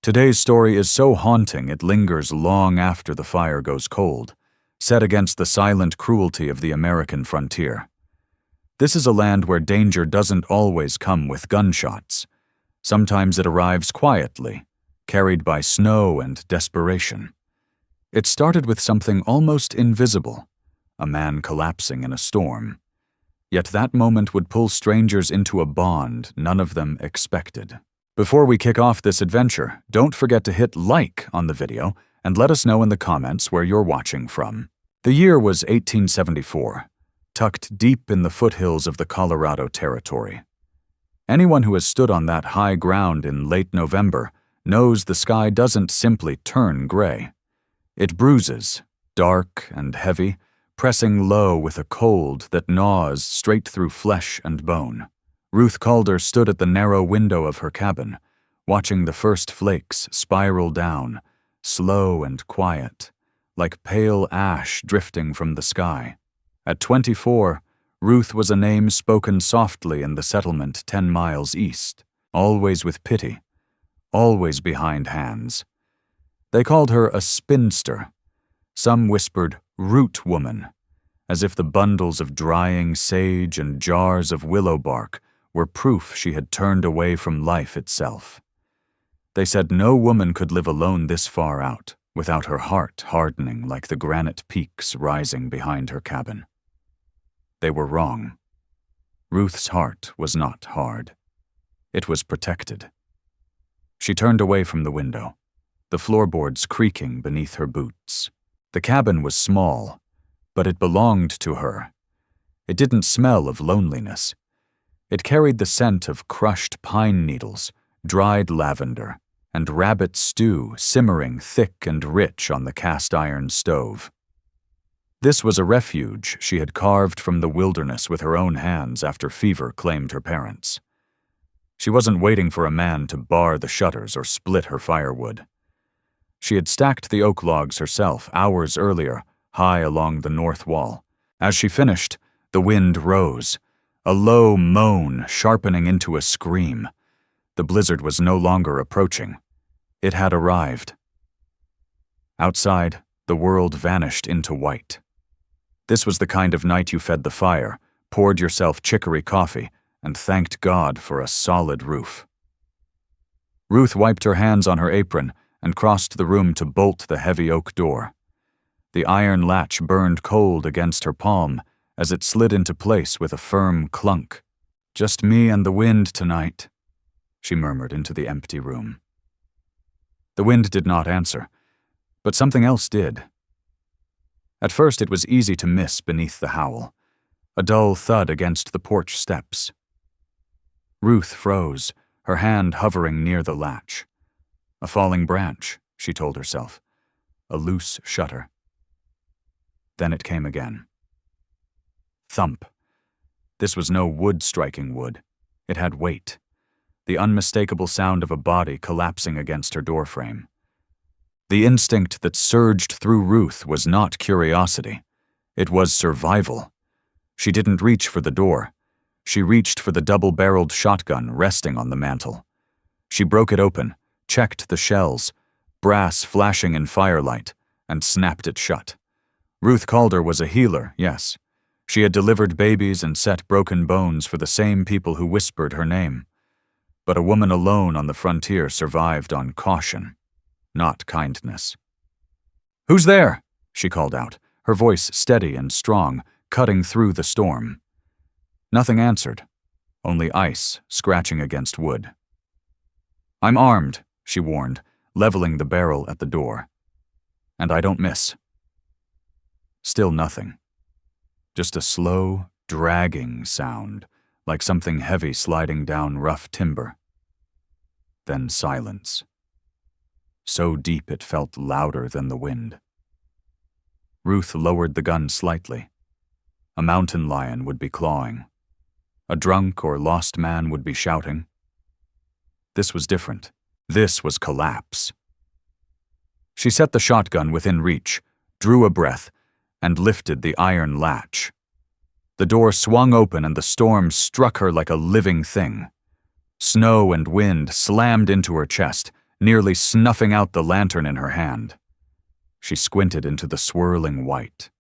Today's story is so haunting it lingers long after the fire goes cold, set against the silent cruelty of the American frontier. This is a land where danger doesn't always come with gunshots. Sometimes it arrives quietly, carried by snow and desperation. It started with something almost invisible, a man collapsing in a storm. Yet that moment would pull strangers into a bond none of them expected. Before we kick off this adventure, don't forget to hit like on the video and let us know in the comments where you're watching from. The year was 1874, tucked deep in the foothills of the Colorado Territory. Anyone who has stood on that high ground in late November knows the sky doesn't simply turn gray. It bruises, dark and heavy, pressing low with a cold that gnaws straight through flesh and bone. Ruth Calder stood at the narrow window of her cabin, watching the first flakes spiral down, slow and quiet, like pale ash drifting from the sky. At 24, Ruth was a name spoken softly in the settlement 10 miles east, always with pity, always behind hands. They called her a spinster. Some whispered root woman, as if the bundles of drying sage and jars of willow bark were proof she had turned away from life itself. They said no woman could live alone this far out, without her heart hardening like the granite peaks rising behind her cabin. They were wrong. Ruth's heart was not hard. It was protected. She turned away from the window, the floorboards creaking beneath her boots. The cabin was small, but it belonged to her. It didn't smell of loneliness. It carried the scent of crushed pine needles, dried lavender, and rabbit stew simmering thick and rich on the cast-iron stove. This was a refuge she had carved from the wilderness with her own hands after fever claimed her parents. She wasn't waiting for a man to bar the shutters or split her firewood. She had stacked the oak logs herself hours earlier, high along the north wall. As she finished, the wind rose, a low moan sharpening into a scream. The blizzard was no longer approaching. It had arrived. Outside, the world vanished into white. This was the kind of night you fed the fire, poured yourself chicory coffee, and thanked God for a solid roof. Ruth wiped her hands on her apron and crossed the room to bolt the heavy oak door. The iron latch burned cold against her palm as it slid into place with a firm clunk. "Just me and the wind tonight," she murmured into the empty room. The wind did not answer, but something else did. At first it was easy to miss beneath the howl, a dull thud against the porch steps. Ruth froze, her hand hovering near the latch. A falling branch, she told herself. A loose shutter. Then it came again. Thump. This was no wood striking wood. It had weight. The unmistakable sound of a body collapsing against her doorframe. The instinct that surged through Ruth was not curiosity. It was survival. She didn't reach for the door. She reached for the double-barreled shotgun resting on the mantel. She broke it open, checked the shells, brass flashing in firelight, and snapped it shut. Ruth Calder was a healer, yes. She had delivered babies and set broken bones for the same people who whispered her name. But a woman alone on the frontier survived on caution, not kindness. "Who's there?" she called out, her voice steady and strong, cutting through the storm. Nothing answered, only ice scratching against wood. "I'm armed," she warned, leveling the barrel at the door. "And I don't miss." Still nothing. Just a slow, dragging sound, like something heavy sliding down rough timber. Then silence. So deep it felt louder than the wind. Ruth lowered the gun slightly. A mountain lion would be clawing. A drunk or lost man would be shouting. This was different. This was collapse. She set the shotgun within reach, drew a breath, and lifted the iron latch. The door swung open and the storm struck her like a living thing. Snow and wind slammed into her chest, nearly snuffing out the lantern in her hand. She squinted into the swirling white.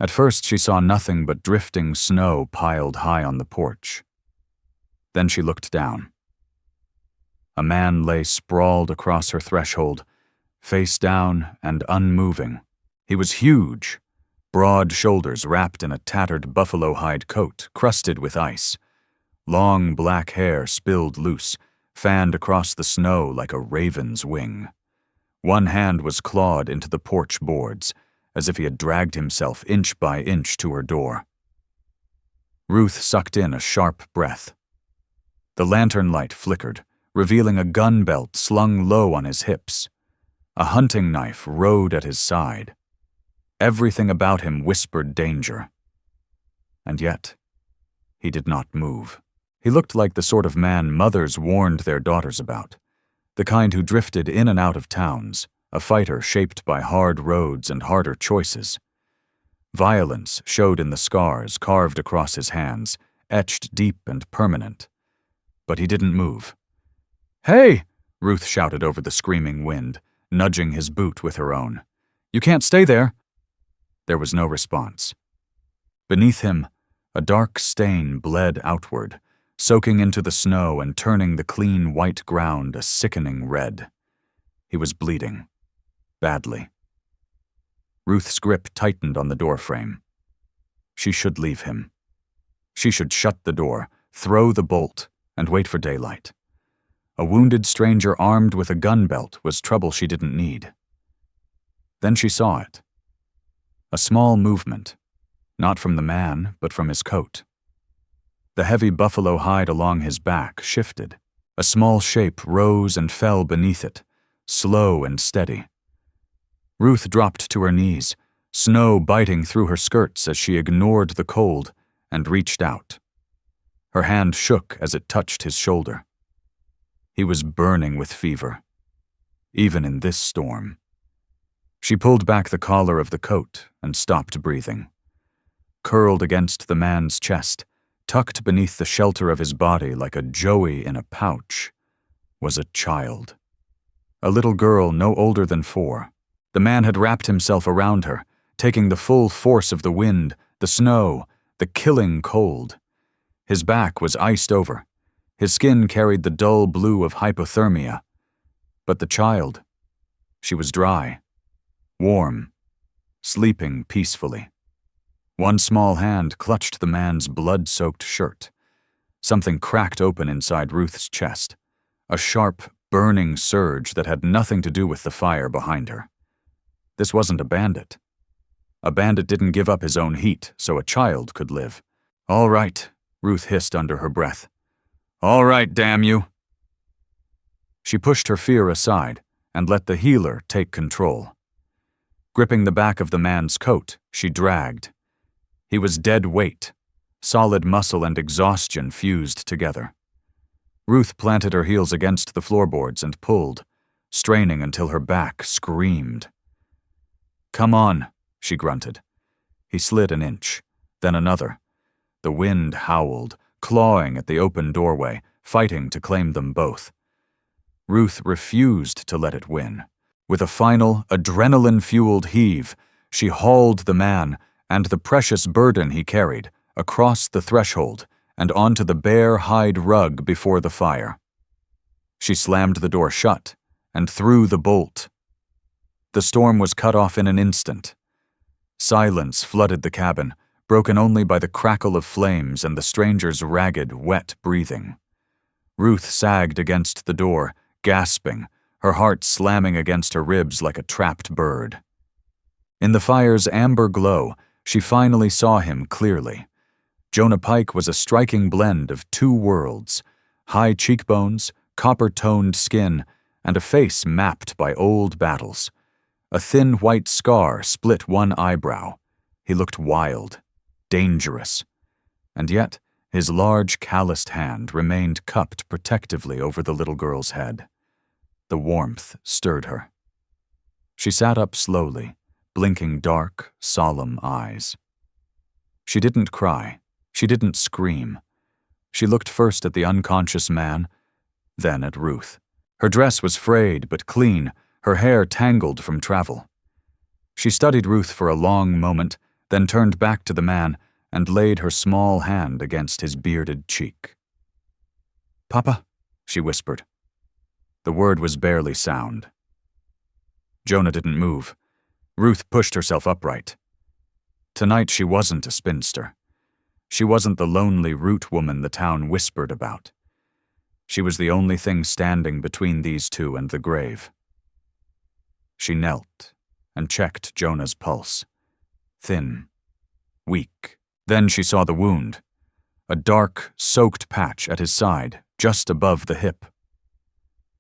At first she saw nothing but drifting snow piled high on the porch. Then she looked down. A man lay sprawled across her threshold, face down and unmoving. He was huge, broad shoulders wrapped in a tattered buffalo hide coat crusted with ice. Long black hair spilled loose, fanned across the snow like a raven's wing. One hand was clawed into the porch boards, as if he had dragged himself inch by inch to her door. Ruth sucked in a sharp breath. The lantern light flickered, revealing a gun belt slung low on his hips. A hunting knife rode at his side. Everything about him whispered danger. And yet, he did not move. He looked like the sort of man mothers warned their daughters about, the kind who drifted in and out of towns, a fighter shaped by hard roads and harder choices. Violence showed in the scars carved across his hands, etched deep and permanent. But he didn't move. "Hey!" Ruth shouted over the screaming wind, nudging his boot with her own. "You can't stay there!" There was no response. Beneath him, a dark stain bled outward, soaking into the snow and turning the clean white ground a sickening red. He was bleeding. Badly. Ruth's grip tightened on the doorframe. She should leave him. She should shut the door, throw the bolt, and wait for daylight. A wounded stranger armed with a gun belt was trouble she didn't need. Then she saw it. A small movement, not from the man, but from his coat. The heavy buffalo hide along his back shifted. A small shape rose and fell beneath it, slow and steady. Ruth dropped to her knees, snow biting through her skirts as she ignored the cold and reached out. Her hand shook as it touched his shoulder. He was burning with fever, even in this storm. She pulled back the collar of the coat and stopped breathing. Curled against the man's chest, tucked beneath the shelter of his body like a joey in a pouch, was a child. A little girl no older than 4. The man had wrapped himself around her, taking the full force of the wind, the snow, the killing cold. His back was iced over. His skin carried the dull blue of hypothermia. But the child, she was dry, warm, sleeping peacefully. One small hand clutched the man's blood-soaked shirt. Something cracked open inside Ruth's chest, a sharp, burning surge that had nothing to do with the fire behind her. This wasn't a bandit. A bandit didn't give up his own heat so a child could live. "All right," Ruth hissed under her breath. "All right, damn you." She pushed her fear aside and let the healer take control. Gripping the back of the man's coat, she dragged. He was dead weight, solid muscle and exhaustion fused together. Ruth planted her heels against the floorboards and pulled, straining until her back screamed. "Come on," she grunted. He slid an inch, then another. The wind howled, clawing at the open doorway, fighting to claim them both. Ruth refused to let it win. With a final, adrenaline-fueled heave, she hauled the man and the precious burden he carried across the threshold and onto the bare hide rug before the fire. She slammed the door shut and threw the bolt. The storm was cut off in an instant. Silence flooded the cabin, broken only by the crackle of flames and the stranger's ragged, wet breathing. Ruth sagged against the door, gasping, her heart slamming against her ribs like a trapped bird. In the fire's amber glow, she finally saw him clearly. Jonah Pike was a striking blend of 2 worlds, high cheekbones, copper-toned skin, and a face mapped by old battles. A thin white scar split one eyebrow. He looked wild, dangerous. And yet, his large, calloused hand remained cupped protectively over the little girl's head. The warmth stirred her. She sat up slowly, blinking dark, solemn eyes. She didn't cry. She didn't scream. She looked first at the unconscious man, then at Ruth. Her dress was frayed but clean, her hair tangled from travel. She studied Ruth for a long moment, then turned back to the man and laid her small hand against his bearded cheek. "Papa," she whispered. The word was barely sound. Jonah didn't move. Ruth pushed herself upright. Tonight she wasn't a spinster. She wasn't the lonely root woman the town whispered about. She was the only thing standing between these two and the grave. She knelt and checked Jonah's pulse. Thin, weak. Then she saw the wound, a dark, soaked patch at his side, just above the hip.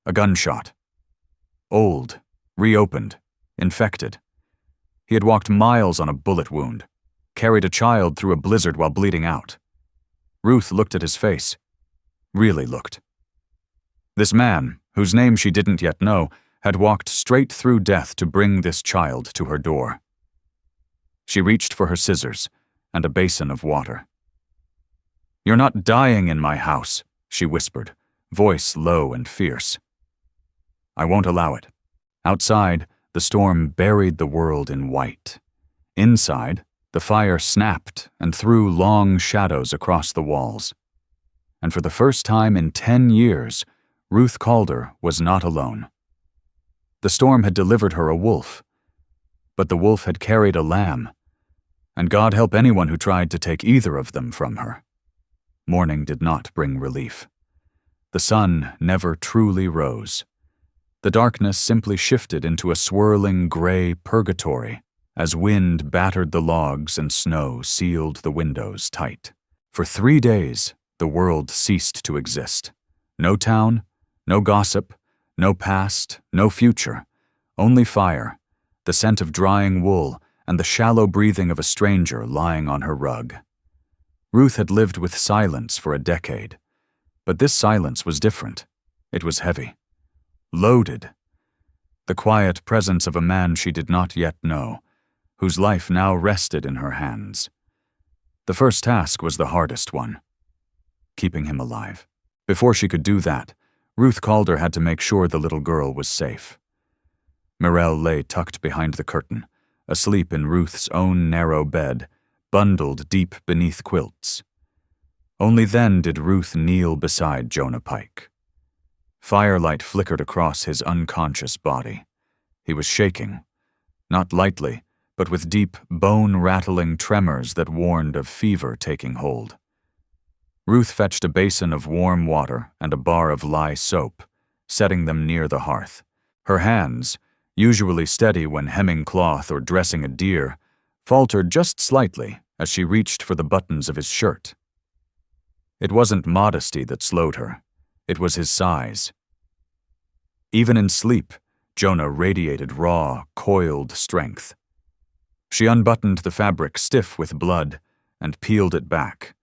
A gunshot. Old, reopened, infected. He had walked miles on a bullet wound, carried a child through a blizzard while bleeding out. Ruth looked at his face. Really looked. This man, whose name she didn't yet know, had walked straight through death to bring this child to her door. She reached for her scissors and a basin of water. "You're not dying in my house," she whispered, voice low and fierce. "I won't allow it." Outside, the storm buried the world in white. Inside, the fire snapped and threw long shadows across the walls. And for the first time in 10 years, Ruth Calder was not alone. The storm had delivered her a wolf, but the wolf had carried a lamb, and God help anyone who tried to take either of them from her. Morning did not bring relief. The sun never truly rose. The darkness simply shifted into a swirling gray purgatory as wind battered the logs and snow sealed the windows tight. For 3 days, the world ceased to exist. No town, no gossip, no past, no future, only fire, the scent of drying wool, and the shallow breathing of a stranger lying on her rug. Ruth had lived with silence for a decade, but this silence was different. It was heavy. Loaded. The quiet presence of a man she did not yet know, whose life now rested in her hands. The first task was the hardest one, keeping him alive. Before she could do that, Ruth Calder had to make sure the little girl was safe. Mirelle lay tucked behind the curtain, asleep in Ruth's own narrow bed, bundled deep beneath quilts. Only then did Ruth kneel beside Jonah Pike. Firelight flickered across his unconscious body. He was shaking, not lightly, but with deep, bone-rattling tremors that warned of fever taking hold. Ruth fetched a basin of warm water and a bar of lye soap, setting them near the hearth. Her hands, usually steady when hemming cloth or dressing a deer, faltered just slightly as she reached for the buttons of his shirt. It wasn't modesty that slowed her. It was his size. Even in sleep, Jonah radiated raw, coiled strength. She unbuttoned the fabric stiff with blood and peeled it back.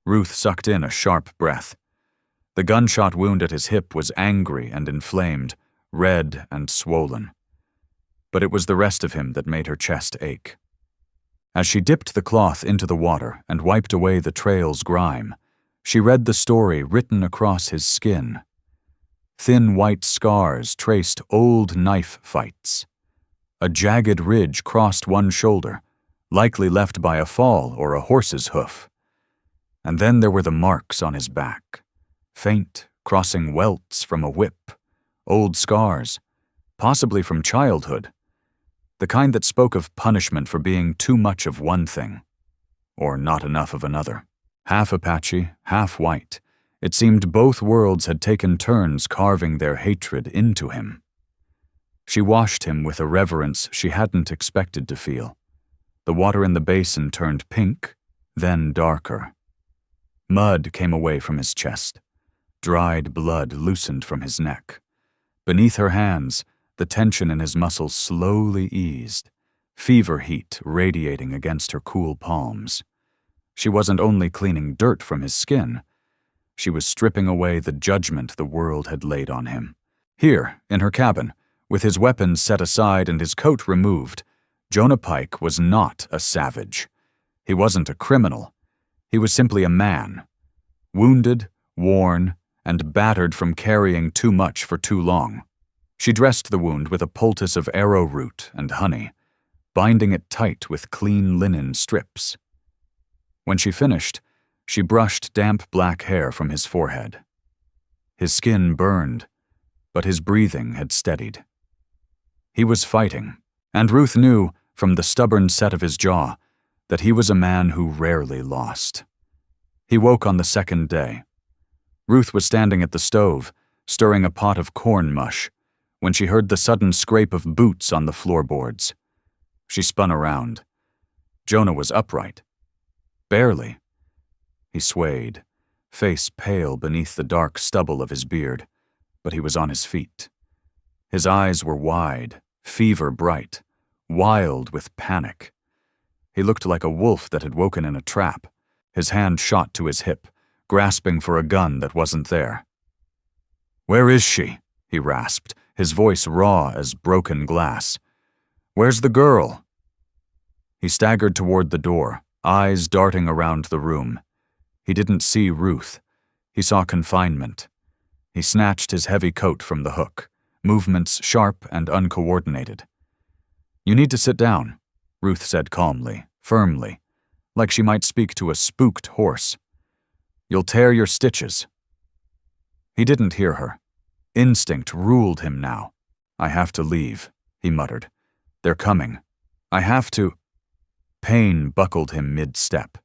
Ruth sucked in a sharp breath. The gunshot wound at his hip was angry and inflamed, red and swollen. But it was the rest of him that made her chest ache. As she dipped the cloth into the water and wiped away the trail's grime, she read the story written across his skin. Thin white scars traced old knife fights. A jagged ridge crossed one shoulder, likely left by a fall or a horse's hoof. And then there were the marks on his back, faint, crossing welts from a whip, old scars, possibly from childhood, the kind that spoke of punishment for being too much of one thing, or not enough of another. Half Apache, half white, it seemed both worlds had taken turns carving their hatred into him. She washed him with a reverence she hadn't expected to feel. The water in the basin turned pink, then darker. Mud came away from his chest. Dried blood loosened from his neck. Beneath her hands, the tension in his muscles slowly eased, fever heat radiating against her cool palms. She wasn't only cleaning dirt from his skin, she was stripping away the judgment the world had laid on him. Here, in her cabin, with his weapons set aside and his coat removed, Jonah Pike was not a savage. He wasn't a criminal. He was simply a man, wounded, worn, and battered from carrying too much for too long. She dressed the wound with a poultice of arrowroot and honey, binding it tight with clean linen strips. When she finished, she brushed damp black hair from his forehead. His skin burned, but his breathing had steadied. He was fighting, and Ruth knew, from the stubborn set of his jaw, that he was a man who rarely lost. He woke on the second day. Ruth was standing at the stove, stirring a pot of corn mush, when she heard the sudden scrape of boots on the floorboards. She spun around. Jonah was upright. Barely. He swayed, face pale beneath the dark stubble of his beard, but he was on his feet. His eyes were wide, fever-bright, wild with panic. He looked like a wolf that had woken in a trap, his hand shot to his hip, grasping for a gun that wasn't there. "Where is she?" he rasped, his voice raw as broken glass. "Where's the girl?" He staggered toward the door, eyes darting around the room. He didn't see Ruth. He saw confinement. He snatched his heavy coat from the hook, movements sharp and uncoordinated. "You need to sit down," Ruth said calmly, firmly, like she might speak to a spooked horse. "You'll tear your stitches." He didn't hear her. Instinct ruled him now. "I have to leave," he muttered. "They're coming. I have to—" Pain buckled him mid-step.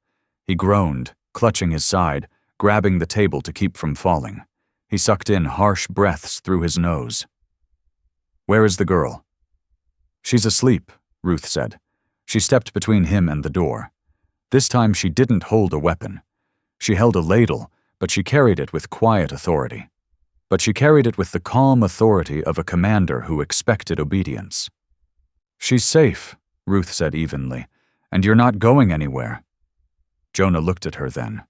He groaned, clutching his side, grabbing the table to keep from falling. He sucked in harsh breaths through his nose. "Where is the girl?" "She's asleep," Ruth said. She stepped between him and the door. This time she didn't hold a weapon. She held a ladle, but she carried it with quiet authority. But she carried it with the calm authority of a commander who expected obedience. "She's safe," Ruth said evenly, "and you're not going anywhere." Jonah looked at her then.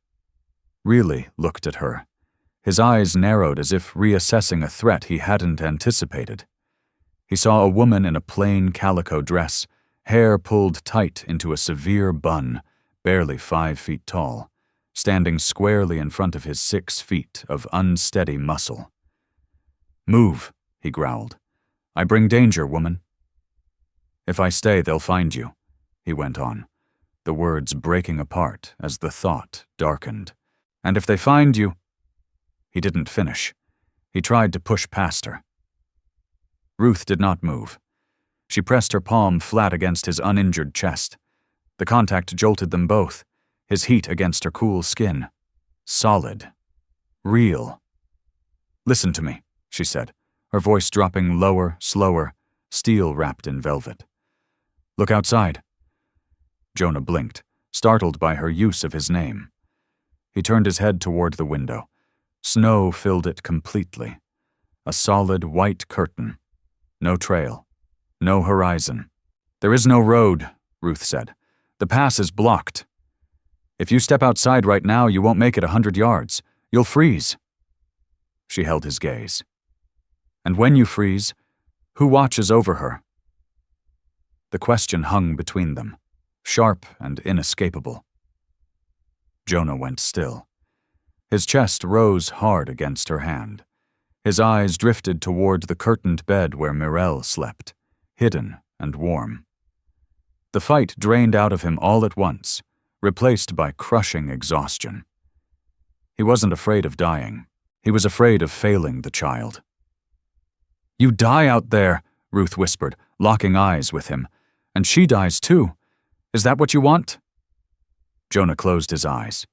Really looked at her. His eyes narrowed as if reassessing a threat he hadn't anticipated. He saw a woman in a plain calico dress, hair pulled tight into a severe bun, barely 5 feet tall, standing squarely in front of his 6 feet of unsteady muscle. "Move," he growled. "I bring danger, woman." "If I stay, they'll find you," he went on, the words breaking apart as the thought darkened. "And if they find you—" He didn't finish. He tried to push past her. Ruth did not move. She pressed her palm flat against his uninjured chest. The contact jolted them both, his heat against her cool skin. Solid. Real. "Listen to me," she said, her voice dropping lower, slower, steel wrapped in velvet. "Look outside." Jonah blinked, startled by her use of his name. He turned his head toward the window. Snow filled it completely. A solid white curtain. No trail. No horizon. "There is no road," Ruth said. "The pass is blocked. If you step outside right now, you won't make it 100 yards. You'll freeze." She held his gaze. "And when you freeze, who watches over her?" The question hung between them, sharp and inescapable. Jonah went still. His chest rose hard against her hand. His eyes drifted toward the curtained bed where Mirelle slept, hidden and warm. The fight drained out of him all at once, replaced by crushing exhaustion. He wasn't afraid of dying. He was afraid of failing the child. "You die out there," Ruth whispered, locking eyes with him. "And she dies too. Is that what you want?" Jonah closed his eyes.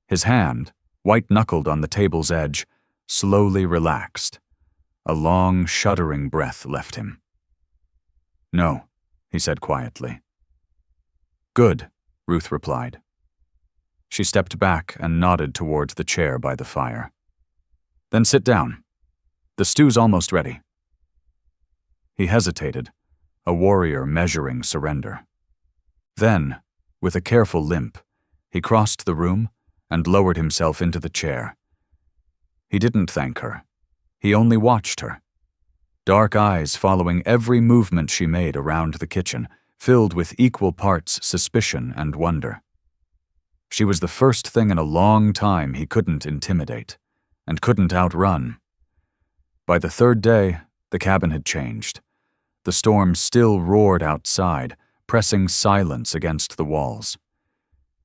His hand, white-knuckled on the table's edge, slowly relaxed. A long, shuddering breath left him. "No," he said quietly. "Good," Ruth replied. She stepped back and nodded toward the chair by the fire. "Then sit down. The stew's almost ready." He hesitated, a warrior measuring surrender. Then, with a careful limp, he crossed the room and lowered himself into the chair. He didn't thank her. He only watched her. Dark eyes following every movement she made around the kitchen, filled with equal parts suspicion and wonder. She was the first thing in a long time he couldn't intimidate, and couldn't outrun. By the third day, the cabin had changed. The storm still roared outside, pressing silence against the walls.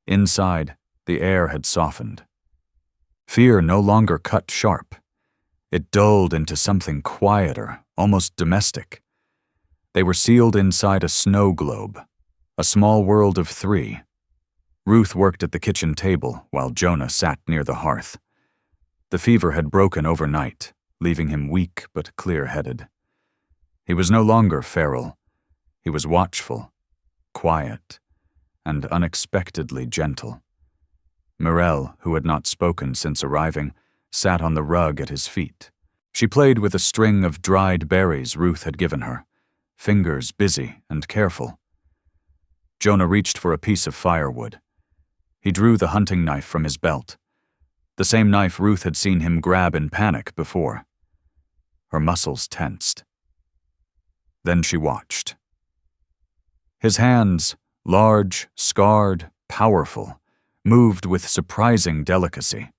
Inside, the air had softened. Fear no longer cut sharp. It dulled into something quieter, almost domestic. They were sealed inside a snow globe, a small world of 3. Ruth worked at the kitchen table while Jonah sat near the hearth. The fever had broken overnight, leaving him weak but clear-headed. He was no longer feral. He was watchful, quiet, and unexpectedly gentle. Mirelle, who had not spoken since arriving, sat on the rug at his feet. She played with a string of dried berries Ruth had given her, fingers busy and careful. Jonah reached for a piece of firewood. He drew the hunting knife from his belt, the same knife Ruth had seen him grab in panic before. Her muscles tensed. Then she watched. His hands, large, scarred, powerful, moved with surprising delicacy.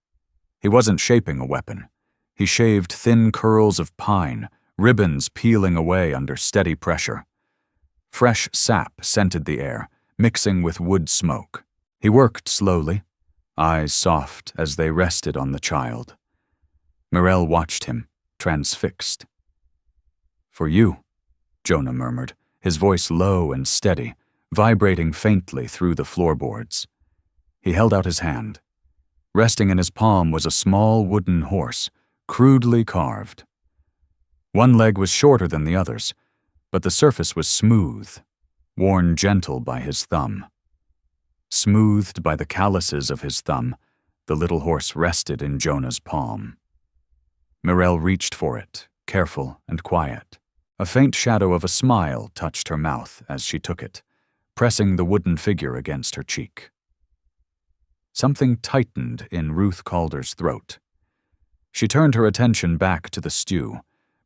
He wasn't shaping a weapon. He shaved thin curls of pine, ribbons peeling away under steady pressure. Fresh sap scented the air, mixing with wood smoke. He worked slowly, eyes soft as they rested on the child. Mirelle watched him, transfixed. "For you," Jonah murmured, his voice low and steady, vibrating faintly through the floorboards. He held out his hand. Resting in his palm was a small wooden horse, crudely carved. One leg was shorter than the others, but the surface was smooth, worn gentle by his thumb. Smoothed by the calluses of his thumb, the little horse rested in Jonah's palm. Mirelle reached for it, careful and quiet. A faint shadow of a smile touched her mouth as she took it, pressing the wooden figure against her cheek. Something tightened in Ruth Calder's throat. She turned her attention back to the stew,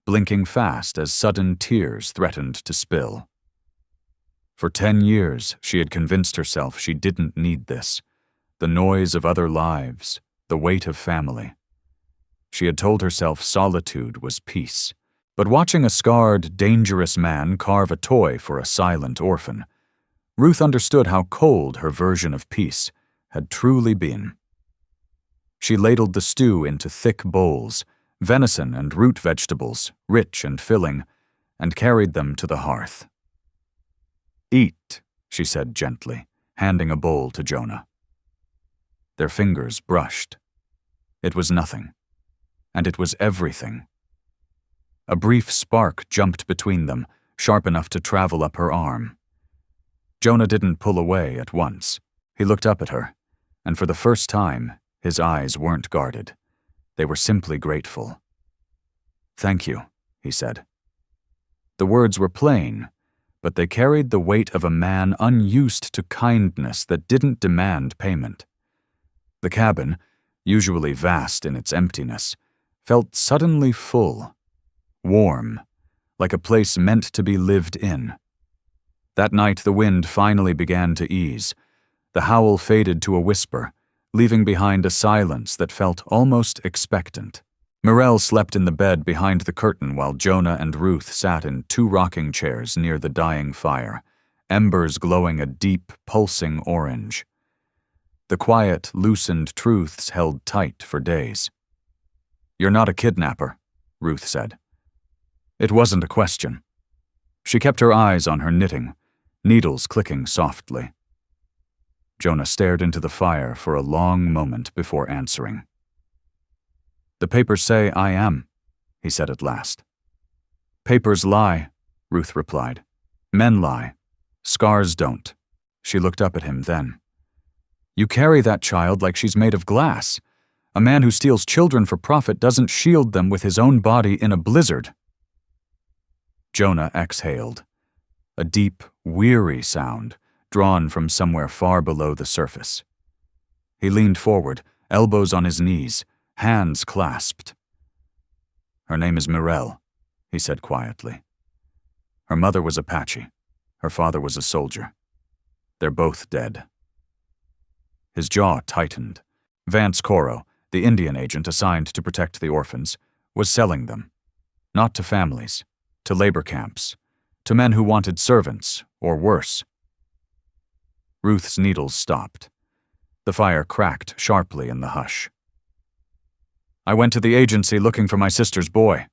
blinking fast as sudden tears threatened to spill. For 10 years, she had convinced herself she didn't need this, the noise of other lives, the weight of family. She had told herself solitude was peace. But watching a scarred, dangerous man carve a toy for a silent orphan, Ruth understood how cold her version of peace had truly been. She ladled the stew into thick bowls, venison and root vegetables, rich and filling, and carried them to the hearth. "Eat," she said gently, handing a bowl to Jonah. Their fingers brushed. It was nothing, and it was everything. A brief spark jumped between them, sharp enough to travel up her arm. Jonah didn't pull away at once. He looked up at her, and for the first time, his eyes weren't guarded. They were simply grateful. "Thank you," he said. The words were plain, but they carried the weight of a man unused to kindness that didn't demand payment. The cabin, usually vast in its emptiness, felt suddenly full, warm, like a place meant to be lived in. That night the wind finally began to ease. The howl faded to a whisper, leaving behind a silence that felt almost expectant. Mirelle slept in the bed behind the curtain while Jonah and Ruth sat in 2 rocking chairs near the dying fire, embers glowing a deep, pulsing orange. The quiet, loosened truths held tight for days. "You're not a kidnapper," Ruth said. It wasn't a question. She kept her eyes on her knitting, needles clicking softly. Jonah stared into the fire for a long moment before answering. "The papers say I am," he said at last. "Papers lie," Ruth replied. "Men lie. Scars don't." She looked up at him then. "You carry that child like she's made of glass. A man who steals children for profit doesn't shield them with his own body in a blizzard." Jonah exhaled, a deep, weary sound drawn from somewhere far below the surface. He leaned forward, elbows on his knees, hands clasped. "Her name is Mirelle," he said quietly. "Her mother was Apache. Her father was a soldier. They're both dead." His jaw tightened. Vance Coro, the Indian agent assigned to protect the orphans, was selling them. Not to families, to labor camps, to men who wanted servants, or worse. Ruth's needles stopped. The fire cracked sharply in the hush. "I went to the agency looking for my sister's boy,"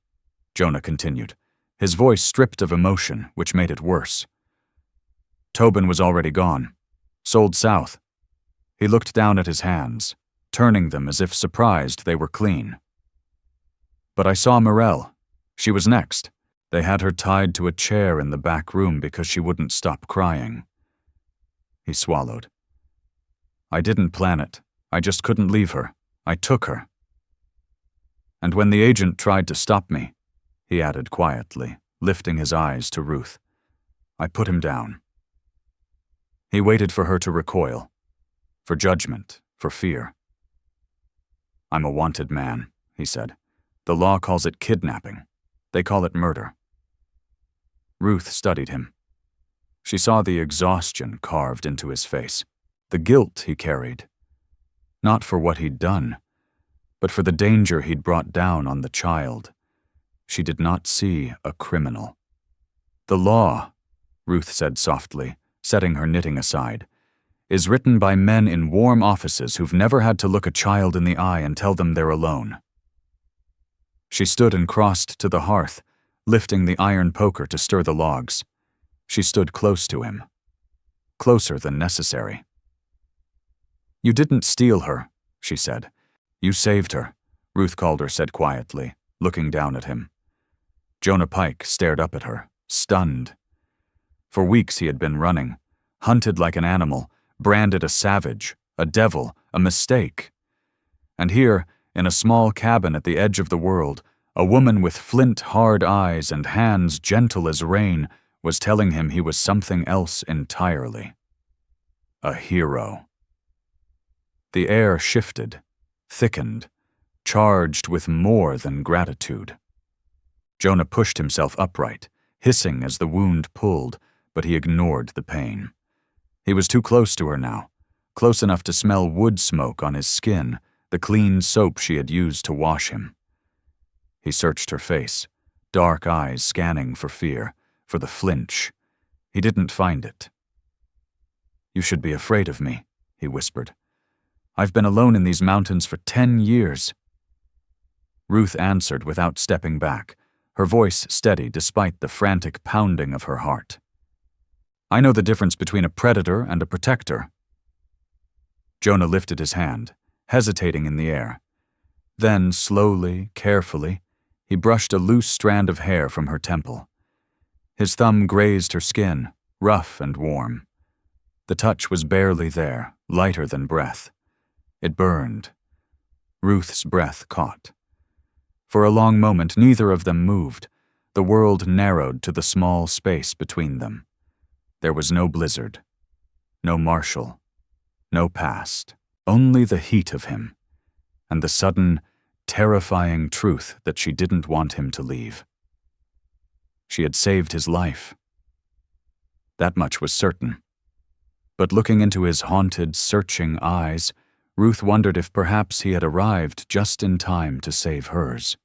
Jonah continued, his voice stripped of emotion, which made it worse. "Tobin was already gone. Sold south." He looked down at his hands, turning them as if surprised they were clean. "But I saw Morel. She was next. They had her tied to a chair in the back room because she wouldn't stop crying." He swallowed. "I didn't plan it. I just couldn't leave her. I took her." "And when the agent tried to stop me," he added quietly, lifting his eyes to Ruth, "I put him down." He waited for her to recoil, for judgment, for fear. "I'm a wanted man," he said. "The law calls it kidnapping. They call it murder." Ruth studied him. She saw the exhaustion carved into his face, the guilt he carried, not for what he'd done, but for the danger he'd brought down on the child. She did not see a criminal. "The law," Ruth said softly, setting her knitting aside, "is written by men in warm offices who've never had to look a child in the eye and tell them they're alone." She stood and crossed to the hearth, lifting the iron poker to stir the logs. She stood close to him, closer than necessary. "You didn't steal her," she said. "You saved her," Ruth Calder said quietly, looking down at him. Jonah Pike stared up at her, stunned. For weeks he had been running, hunted like an animal, branded a savage, a devil, a mistake. And here, in a small cabin at the edge of the world, a woman with flint-hard eyes and hands gentle as rain was telling him he was something else entirely. A hero. The air shifted, thickened, charged with more than gratitude. Jonah pushed himself upright, hissing as the wound pulled, but he ignored the pain. He was too close to her now, close enough to smell wood smoke on his skin, the clean soap she had used to wash him. He searched her face, dark eyes scanning for fear, for the flinch. He didn't find it. "You should be afraid of me," he whispered. "I've been alone in these mountains for 10 years. Ruth answered without stepping back, her voice steady despite the frantic pounding of her heart. "I know the difference between a predator and a protector." Jonah lifted his hand, hesitating in the air. Then, slowly, carefully, he brushed a loose strand of hair from her temple. His thumb grazed her skin, rough and warm. The touch was barely there, lighter than breath. It burned. Ruth's breath caught. For a long moment, neither of them moved. The world narrowed to the small space between them. There was no blizzard, no marshal, no past, only the heat of him, and the sudden, terrifying truth that she didn't want him to leave. She had saved his life. That much was certain. But looking into his haunted, searching eyes, Ruth wondered if perhaps he had arrived just in time to save hers.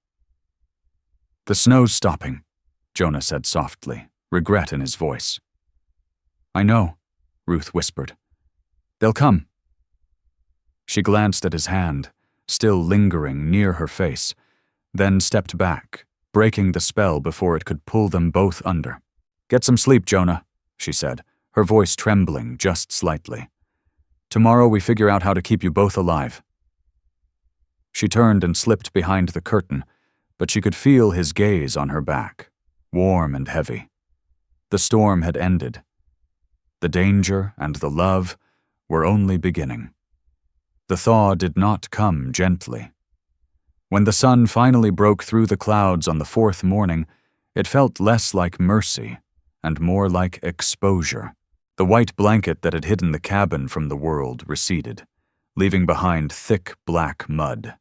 "The snow's stopping," Jonah said softly, regret in his voice. "I know," Ruth whispered. "They'll come." She glanced at his hand, still lingering near her face, then stepped back, breaking the spell before it could pull them both under. "Get some sleep, Jonah," she said, her voice trembling just slightly. "Tomorrow we figure out how to keep you both alive." She turned and slipped behind the curtain, but she could feel his gaze on her back, warm and heavy. The storm had ended. The danger and the love were only beginning. The thaw did not come gently. When the sun finally broke through the clouds on the 4th morning, it felt less like mercy and more like exposure. The white blanket that had hidden the cabin from the world receded, leaving behind thick black mud.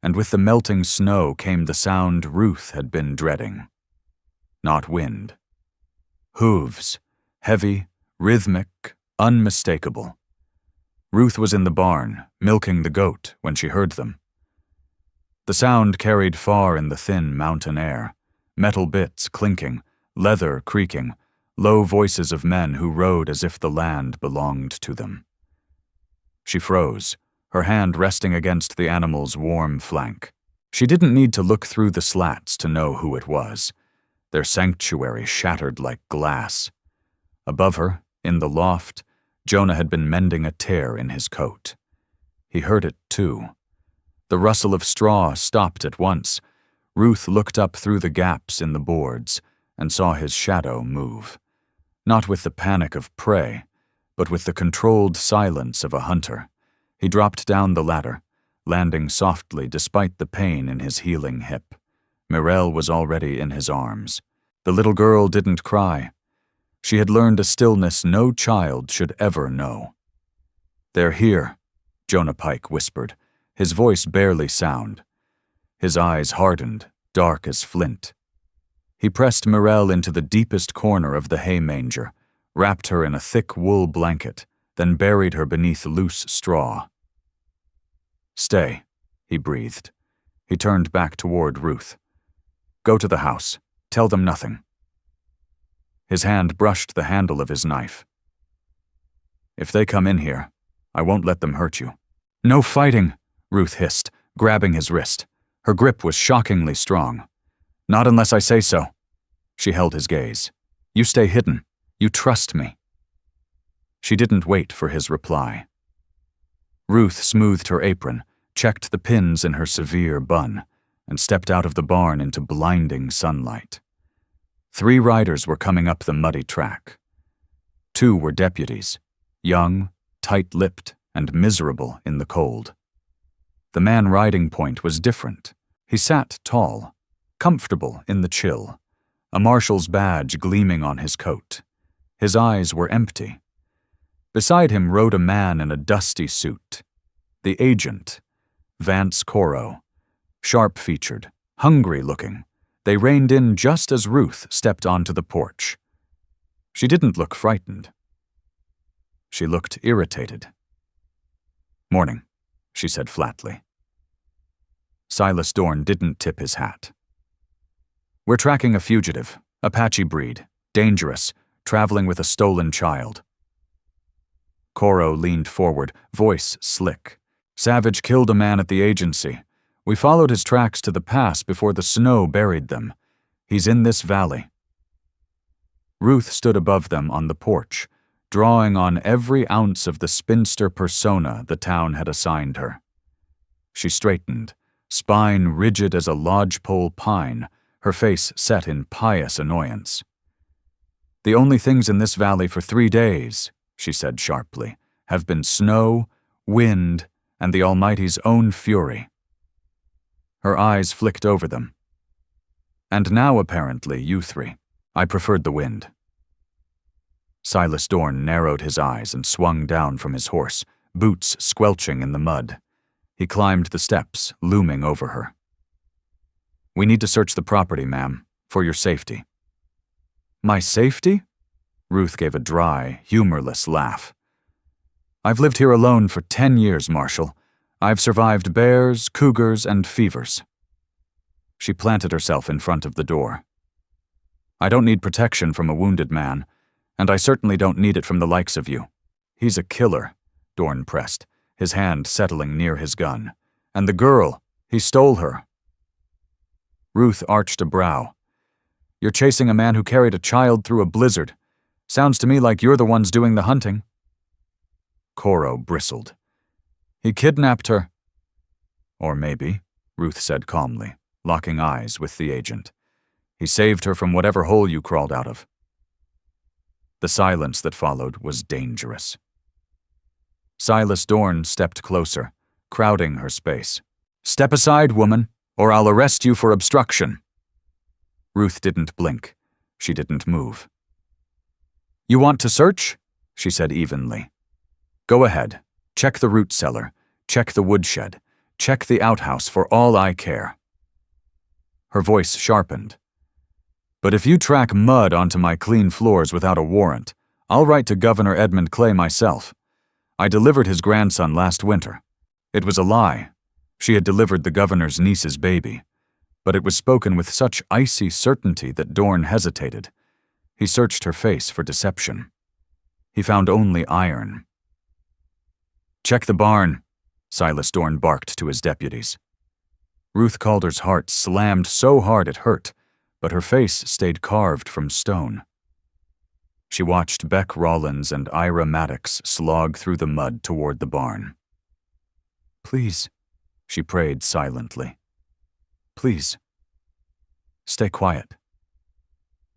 And with the melting snow came the sound Ruth had been dreading. Not wind. Hooves, heavy, rhythmic, unmistakable. Ruth was in the barn, milking the goat, when she heard them. The sound carried far in the thin mountain air, metal bits clinking, leather creaking, low voices of men who rode as if the land belonged to them. She froze, her hand resting against the animal's warm flank. She didn't need to look through the slats to know who it was. Their sanctuary shattered like glass. Above her, in the loft, Jonah had been mending a tear in his coat. He heard it too. The rustle of straw stopped at once. Ruth looked up through the gaps in the boards and saw his shadow move. Not with the panic of prey, but with the controlled silence of a hunter. He dropped down the ladder, landing softly despite the pain in his healing hip. Mirelle was already in his arms. The little girl didn't cry. She had learned a stillness no child should ever know. "They're here," Jonah Pike whispered, his voice barely sound. His eyes hardened, dark as flint. He pressed Mirelle into the deepest corner of the hay manger, wrapped her in a thick wool blanket, then buried her beneath loose straw. "Stay," he breathed. He turned back toward Ruth. "Go to the house. Tell them nothing." His hand brushed the handle of his knife. "If they come in here, I won't let them hurt you." "No fighting," Ruth hissed, grabbing his wrist. Her grip was shockingly strong. "Not unless I say so." She held his gaze. "You stay hidden. You trust me." She didn't wait for his reply. Ruth smoothed her apron, checked the pins in her severe bun, and stepped out of the barn into blinding sunlight. 3 riders were coming up the muddy track. 2 were deputies, young, tight-lipped, and miserable in the cold. The man riding point was different. He sat tall, comfortable in the chill, a marshal's badge gleaming on his coat. His eyes were empty. Beside him rode a man in a dusty suit. The agent, Vance Coro, sharp-featured, hungry-looking. They reined in just as Ruth stepped onto the porch. She didn't look frightened. She looked irritated. "Morning," she said flatly. Silas Dorn didn't tip his hat. "We're tracking a fugitive, Apache breed, dangerous, traveling with a stolen child." Coro leaned forward, voice slick. "Savage killed a man at the agency. We followed his tracks to the pass before the snow buried them. He's in this valley." Ruth stood above them on the porch, drawing on every ounce of the spinster persona the town had assigned her. She straightened, spine rigid as a lodgepole pine, her face set in pious annoyance. "The only things in this valley for 3 days," she said sharply, "have been snow, wind, and the Almighty's own fury." Her eyes flicked over them. "And now, apparently, you 3. I preferred the wind." Silas Dorn narrowed his eyes and swung down from his horse, boots squelching in the mud. He climbed the steps, looming over her. "We need to search the property, ma'am, for your safety." "My safety?" Ruth gave a dry, humorless laugh. "I've lived here alone for 10 years, Marshal. I've survived bears, cougars, and fevers." She planted herself in front of the door. "I don't need protection from a wounded man, and I certainly don't need it from the likes of you." "He's a killer," Dorn pressed, his hand settling near his gun. "And the girl, he stole her." Ruth arched a brow. "You're chasing a man who carried a child through a blizzard. Sounds to me like you're the ones doing the hunting." Coro bristled. "He kidnapped her." "Or maybe," Ruth said calmly, locking eyes with the agent. "He saved her from whatever hole you crawled out of." The silence that followed was dangerous. Silas Dorn stepped closer, crowding her space. "Step aside, woman, or I'll arrest you for obstruction." Ruth didn't blink. She didn't move. "You want to search?" she said evenly. "Go ahead. Check the root cellar. Check the woodshed. Check the outhouse for all I care." Her voice sharpened. "But if you track mud onto my clean floors without a warrant, I'll write to Governor Edmund Clay myself. I delivered his grandson last winter. It was a lie. She had delivered the governor's niece's baby, but it was spoken with such icy certainty that Dorn hesitated. He searched her face for deception. He found only iron. "Check the barn," Silas Dorn barked to his deputies. Ruth Calder's heart slammed so hard it hurt, but her face stayed carved from stone. She watched Beck Rollins and Ira Maddox slog through the mud toward the barn. "Please," she prayed silently. "Please. Stay quiet."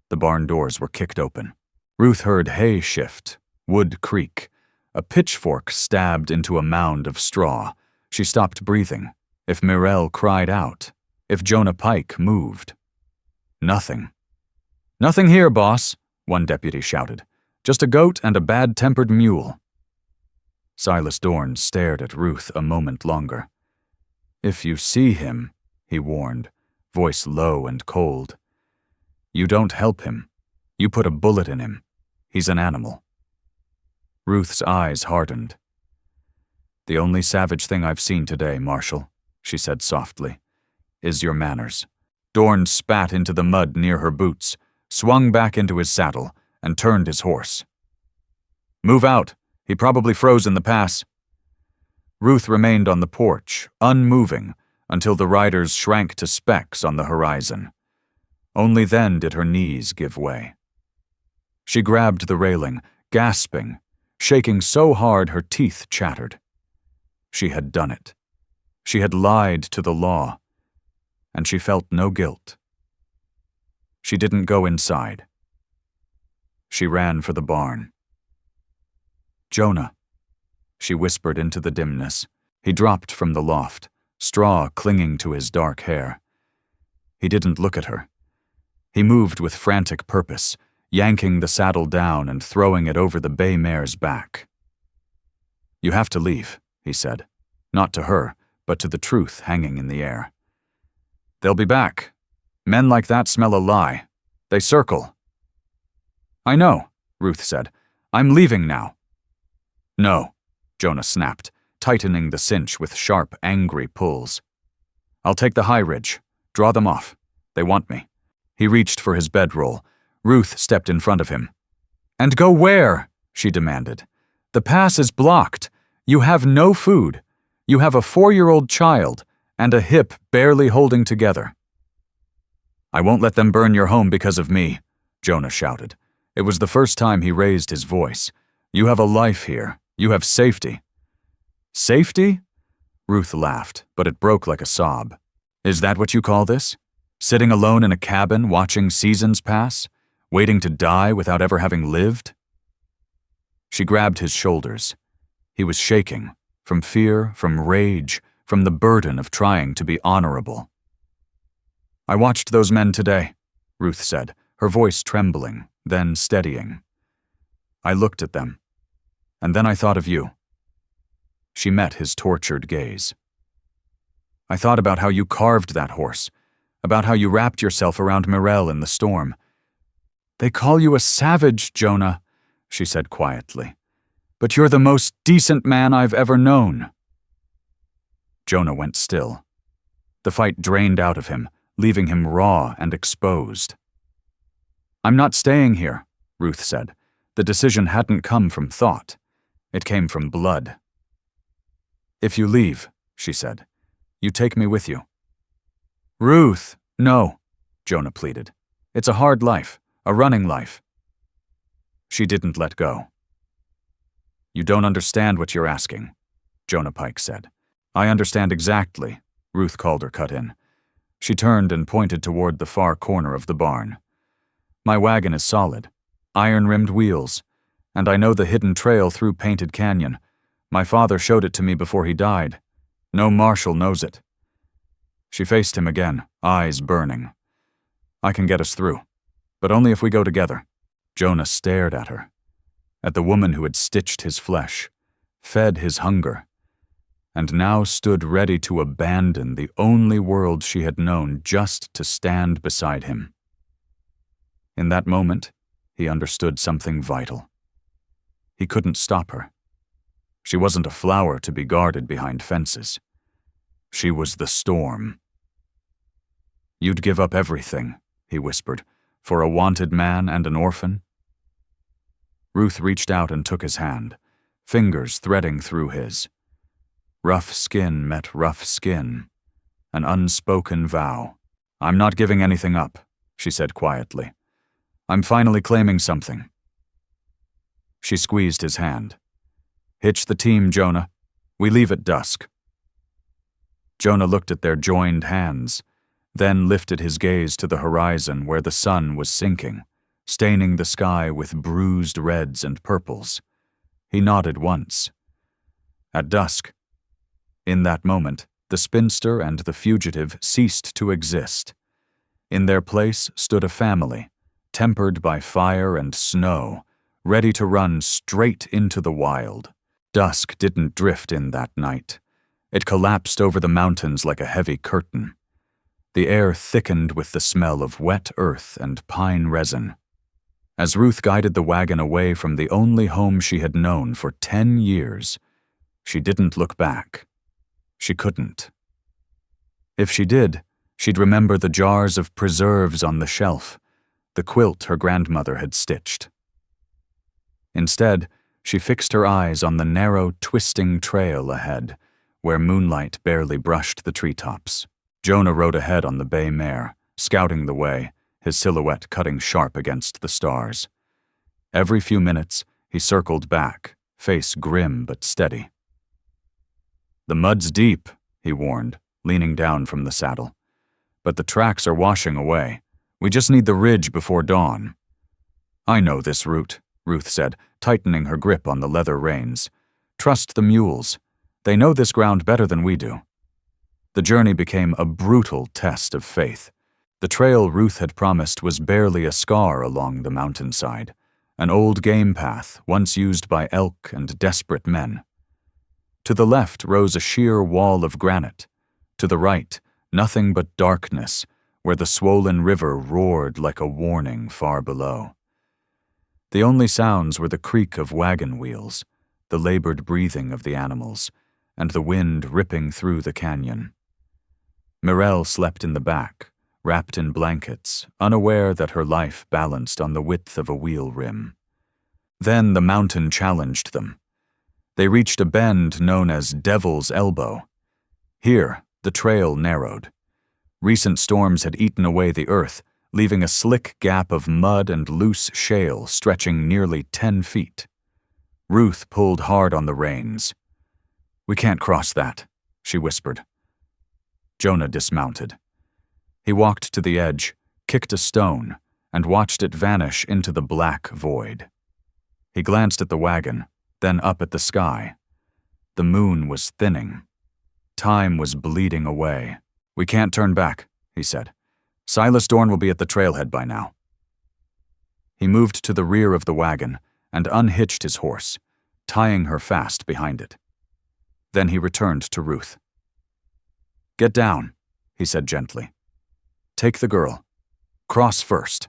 The barn doors were kicked open. Ruth heard hay shift, wood creak. A pitchfork stabbed into a mound of straw. She stopped breathing. If Mirelle cried out, if Jonah Pike moved. Nothing. "Nothing here, boss," one deputy shouted. "Just a goat and a bad-tempered mule." Silas Dorn stared at Ruth a moment longer. "If you see him," he warned, voice low and cold, "you don't help him. You put a bullet in him. He's an animal." Ruth's eyes hardened. "The only savage thing I've seen today, Marshal," she said softly, "is your manners." Dorn spat into the mud near her boots, swung back into his saddle, and turned his horse. "Move out. He probably froze in the pass." Ruth remained on the porch, unmoving, until the riders shrank to specks on the horizon. Only then did her knees give way. She grabbed the railing, gasping, shaking so hard her teeth chattered. She had done it. She had lied to the law, and she felt no guilt. She didn't go inside. She ran for the barn. "Jonah," she whispered into the dimness. He dropped from the loft, straw clinging to his dark hair. He didn't look at her. He moved with frantic purpose, yanking the saddle down and throwing it over the bay mare's back. "You have to leave," he said, not to her, but to the truth hanging in the air. "They'll be back. Men like that smell a lie. They circle." "I know," Ruth said. "I'm leaving now." "No," Jonah snapped, tightening the cinch with sharp, angry pulls. "I'll take the high ridge. Draw them off. They want me." He reached for his bedroll. Ruth stepped in front of him. "And go where?" she demanded. "The pass is blocked. You have no food. You have a 4-year-old child and a hip barely holding together." "I won't let them burn your home because of me," Jonah shouted. It was the first time he raised his voice. "You have a life here. You have safety." "Safety?" Ruth laughed, but it broke like a sob. "Is that what you call this? Sitting alone in a cabin watching seasons pass? Waiting to die without ever having lived?" She grabbed his shoulders. He was shaking, from fear, from rage, from the burden of trying to be honorable. "I watched those men today," Ruth said, her voice trembling, then steadying. "I looked at them, and then I thought of you." She met his tortured gaze. "I thought about how you carved that horse, about how you wrapped yourself around Mirelle in the storm. They call you a savage, Jonah," she said quietly, "but you're the most decent man I've ever known." Jonah went still. The fight drained out of him, leaving him raw and exposed. "I'm not staying here," Ruth said. The decision hadn't come from thought. It came from blood. "If you leave," she said, "you take me with you." "Ruth, no," Jonah pleaded. "It's a hard life, a running life." She didn't let go. "You don't understand what you're asking," Jonah Pike said. "I understand exactly," Ruth Calder cut in. She turned and pointed toward the far corner of the barn. "My wagon is solid, iron-rimmed wheels, and I know the hidden trail through Painted Canyon. My father showed it to me before he died. No marshal knows it." She faced him again, eyes burning. "I can get us through, but only if we go together." Jonah stared at her, at the woman who had stitched his flesh, fed his hunger, and now stood ready to abandon the only world she had known just to stand beside him. In that moment, he understood something vital. He couldn't stop her. She wasn't a flower to be guarded behind fences. She was the storm. "You'd give up everything," he whispered, "for a wanted man and an orphan?" Ruth reached out and took his hand, fingers threading through his. Rough skin met rough skin, an unspoken vow. "I'm not giving anything up," she said quietly. "I'm finally claiming something." She squeezed his hand. "Hitch the team, Jonah. We leave at dusk." Jonah looked at their joined hands, then lifted his gaze to the horizon where the sun was sinking, staining the sky with bruised reds and purples. He nodded once. At dusk. In that moment, the spinster and the fugitive ceased to exist. In their place stood a family, tempered by fire and snow, ready to run straight into the wild. Dusk didn't drift in that night. It collapsed over the mountains like a heavy curtain. The air thickened with the smell of wet earth and pine resin. As Ruth guided the wagon away from the only home she had known for 10 years, she didn't look back. She couldn't. If she did, she'd remember the jars of preserves on the shelf, the quilt her grandmother had stitched. Instead, she fixed her eyes on the narrow, twisting trail ahead, where moonlight barely brushed the treetops. Jonah rode ahead on the bay mare, scouting the way, his silhouette cutting sharp against the stars. Every few minutes, he circled back, face grim but steady. "The mud's deep," he warned, leaning down from the saddle. "But the tracks are washing away. We just need the ridge before dawn." "I know this route," Ruth said, tightening her grip on the leather reins. "Trust the mules. They know this ground better than we do." The journey became a brutal test of faith. The trail Ruth had promised was barely a scar along the mountainside, an old game path once used by elk and desperate men. To the left rose a sheer wall of granite. To the right, nothing but darkness, where the swollen river roared like a warning far below. The only sounds were the creak of wagon wheels, the labored breathing of the animals, and the wind ripping through the canyon. Mirelle slept in the back, wrapped in blankets, unaware that her life balanced on the width of a wheel rim. Then the mountain challenged them. They reached a bend known as Devil's Elbow. Here, the trail narrowed. Recent storms had eaten away the earth, leaving a slick gap of mud and loose shale stretching nearly 10 feet. Ruth pulled hard on the reins. "We can't cross that," she whispered. Jonah dismounted. He walked to the edge, kicked a stone, and watched it vanish into the black void. He glanced at the wagon, then up at the sky. The moon was thinning. Time was bleeding away. "We can't turn back," he said. "Silas Dorn will be at the trailhead by now." He moved to the rear of the wagon and unhitched his horse, tying her fast behind it. Then he returned to Ruth. "Get down," he said gently. "Take the girl. Cross first."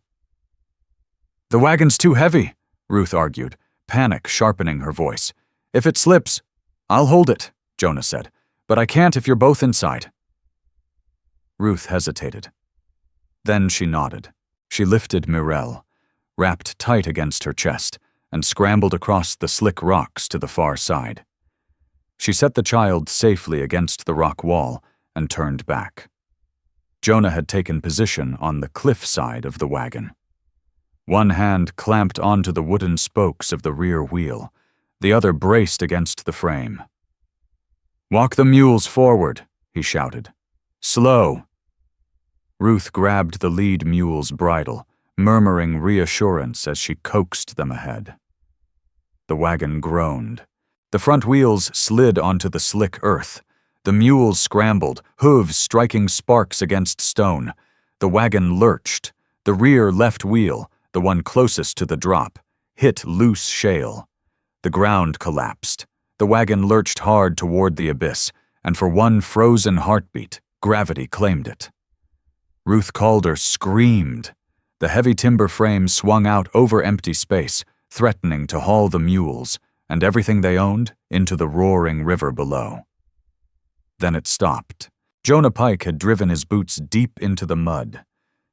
"The wagon's too heavy," Ruth argued, panic sharpening her voice. "If it slips—" "I'll hold it," Jonah said, "but I can't if you're both inside." Ruth hesitated. Then she nodded. She lifted Mirelle, wrapped tight against her chest, and scrambled across the slick rocks to the far side. She set the child safely against the rock wall and turned back. Jonah had taken position on the cliff side of the wagon. One hand clamped onto the wooden spokes of the rear wheel, the other braced against the frame. "Walk the mules forward," he shouted. "Slow." Ruth grabbed the lead mule's bridle, murmuring reassurance as she coaxed them ahead. The wagon groaned. The front wheels slid onto the slick earth. The mules scrambled, hooves striking sparks against stone. The wagon lurched. The rear left wheel, the one closest to the drop, hit loose shale. The ground collapsed. The wagon lurched hard toward the abyss, and for one frozen heartbeat, gravity claimed it. Ruth Calder screamed. The heavy timber frame swung out over empty space, threatening to haul the mules, and everything they owned, into the roaring river below. Then it stopped. Jonah Pike had driven his boots deep into the mud.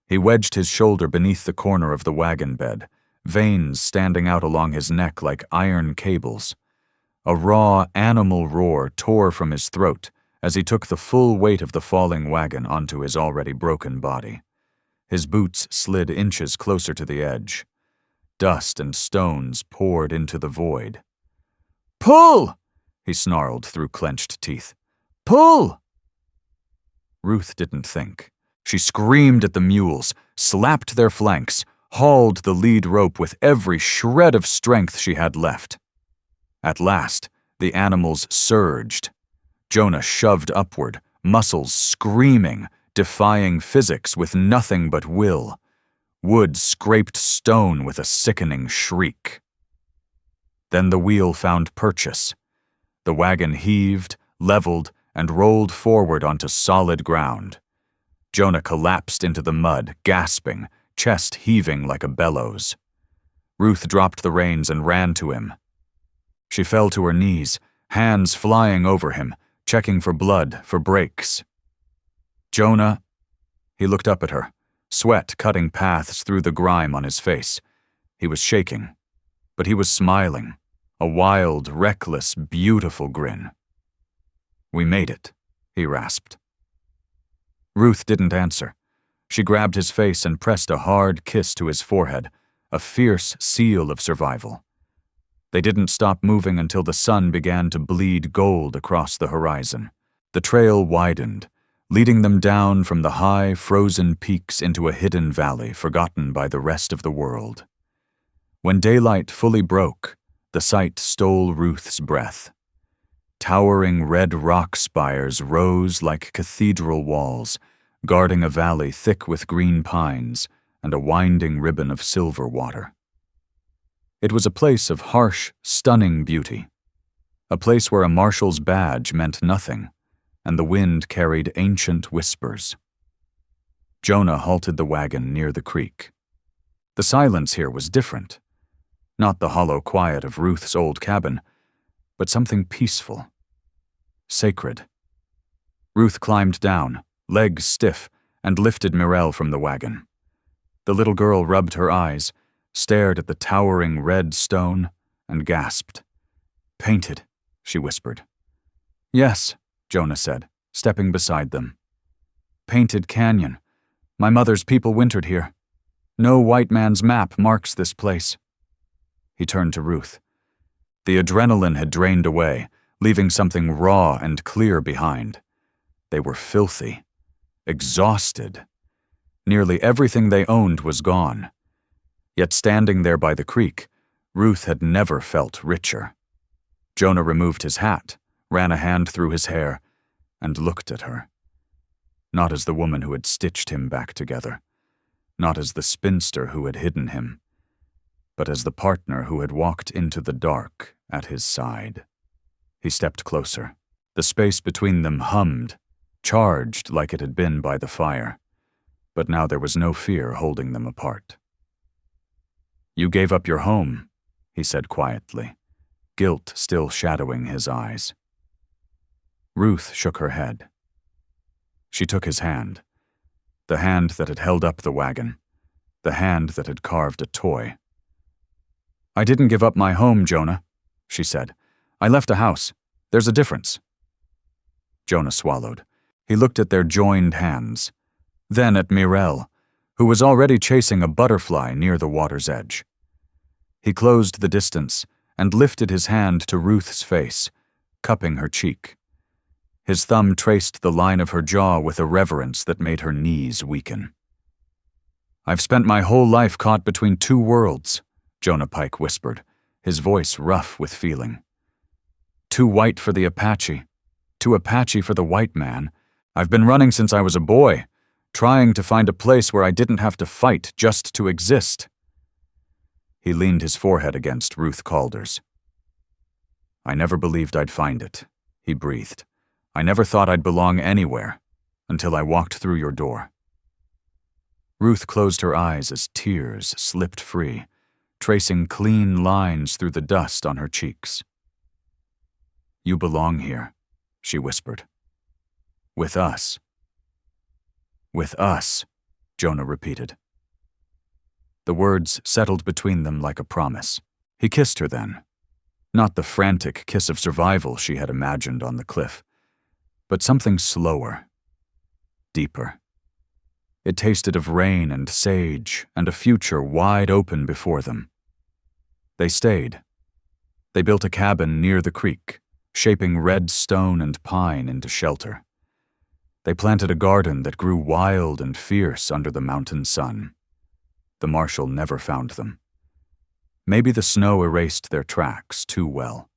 He wedged his shoulder beneath the corner of the wagon bed, veins standing out along his neck like iron cables. A raw, animal roar tore from his throat as he took the full weight of the falling wagon onto his already broken body. His boots slid inches closer to the edge. Dust and stones poured into the void. "Pull!" he snarled through clenched teeth. "Pull!" Ruth didn't think. She screamed at the mules, slapped their flanks, hauled the lead rope with every shred of strength she had left. At last, the animals surged. Jonah shoved upward, muscles screaming, defying physics with nothing but will. Wood scraped stone with a sickening shriek. Then the wheel found purchase. The wagon heaved, leveled, and rolled forward onto solid ground. Jonah collapsed into the mud, gasping, chest heaving like a bellows. Ruth dropped the reins and ran to him. She fell to her knees, hands flying over him, checking for blood, for breaks. "Jonah," he looked up at her, sweat cutting paths through the grime on his face. He was shaking, but he was smiling, a wild, reckless, beautiful grin. "We made it," he rasped. Ruth didn't answer. She grabbed his face and pressed a hard kiss to his forehead, a fierce seal of survival. They didn't stop moving until the sun began to bleed gold across the horizon. The trail widened, leading them down from the high, frozen peaks into a hidden valley forgotten by the rest of the world. When daylight fully broke, the sight stole Ruth's breath. Towering red rock spires rose like cathedral walls, guarding a valley thick with green pines and a winding ribbon of silver water. It was a place of harsh, stunning beauty, a place where a marshal's badge meant nothing, and the wind carried ancient whispers. Jonah halted the wagon near the creek. The silence here was different. Not the hollow quiet of Ruth's old cabin, but something peaceful, sacred. Ruth climbed down, legs stiff, and lifted Mirelle from the wagon. The little girl rubbed her eyes, stared at the towering red stone, and gasped. "Painted," she whispered. "Yes," Jonah said, stepping beside them. "Painted canyon. My mother's people wintered here. No white man's map marks this place." He turned to Ruth. The adrenaline had drained away, leaving something raw and clear behind. They were filthy, exhausted. Nearly everything they owned was gone. Yet standing there by the creek, Ruth had never felt richer. Jonah removed his hat, ran a hand through his hair, and looked at her. Not as the woman who had stitched him back together, not as the spinster who had hidden him, but as the partner who had walked into the dark at his side. He stepped closer. The space between them hummed, charged like it had been by the fire, but now there was no fear holding them apart. "You gave up your home," he said quietly, guilt still shadowing his eyes. Ruth shook her head. She took his hand, the hand that had held up the wagon, the hand that had carved a toy. "I didn't give up my home, Jonah," she said. "I left a house. There's a difference." Jonah swallowed. He looked at their joined hands, then at Mirelle, who was already chasing a butterfly near the water's edge. He closed the distance and lifted his hand to Ruth's face, cupping her cheek. His thumb traced the line of her jaw with a reverence that made her knees weaken. "I've spent my whole life caught between two worlds," Jonah Pike whispered, his voice rough with feeling. "Too white for the Apache, too Apache for the white man. I've been running since I was a boy, trying to find a place where I didn't have to fight just to exist." He leaned his forehead against Ruth Calder's. "I never believed I'd find it," he breathed. "I never thought I'd belong anywhere, until I walked through your door." Ruth closed her eyes as tears slipped free, tracing clean lines through the dust on her cheeks. "You belong here," she whispered. With us. With us, Jonah repeated. The words settled between them like a promise. He kissed her then. Not the frantic kiss of survival she had imagined on the cliff, but something slower, deeper. It tasted of rain and sage and a future wide open before them. They stayed. They built a cabin near the creek, shaping red stone and pine into shelter. They planted a garden that grew wild and fierce under the mountain sun. The marshal never found them. Maybe the snow erased their tracks too well.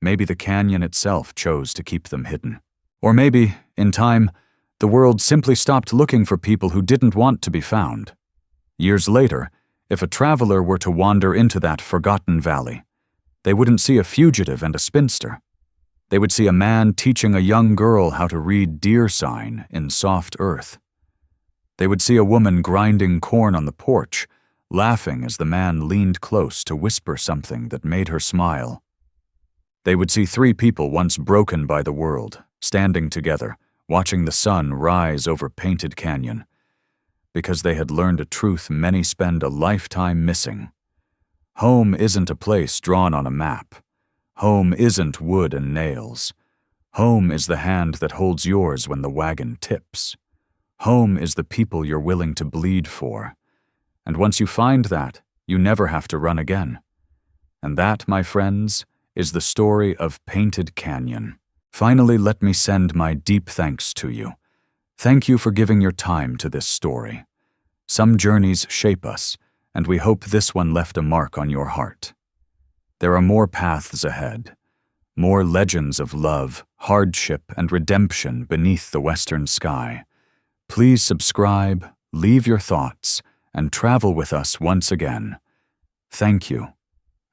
Maybe the canyon itself chose to keep them hidden. Or maybe, in time, the world simply stopped looking for people who didn't want to be found. Years later, if a traveler were to wander into that forgotten valley, they wouldn't see a fugitive and a spinster. They would see a man teaching a young girl how to read deer sign in soft earth. They would see a woman grinding corn on the porch, laughing as the man leaned close to whisper something that made her smile. They would see three people once broken by the world, standing together, watching the sun rise over Painted Canyon, because they had learned a truth many spend a lifetime missing. Home isn't a place drawn on a map. Home isn't wood and nails. Home is the hand that holds yours when the wagon tips. Home is the people you're willing to bleed for. And once you find that, you never have to run again. And that, my friends, is the story of Painted Canyon. Finally, let me send my deep thanks to you. Thank you for giving your time to this story. Some journeys shape us, and we hope this one left a mark on your heart. There are more paths ahead, more legends of love, hardship, and redemption beneath the western sky. Please subscribe, leave your thoughts, and travel with us once again. Thank you,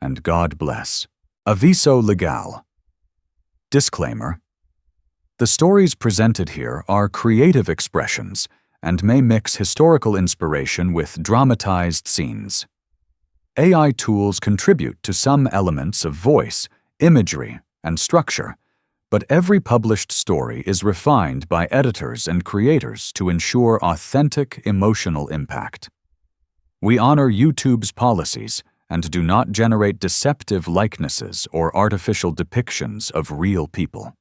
and God bless. Aviso legal. Disclaimer: the stories presented here are creative expressions and may mix historical inspiration with dramatized scenes. AI tools contribute to some elements of voice, imagery, and structure, but every published story is refined by editors and creators to ensure authentic emotional impact. We honor YouTube's policies and do not generate deceptive likenesses or artificial depictions of real people.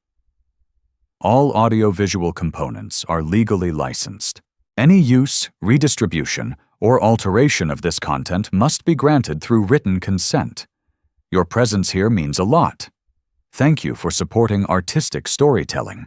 All audiovisual components are legally licensed. Any use, redistribution, or alteration of this content must be granted through written consent. Your presence here means a lot. Thank you for supporting artistic storytelling.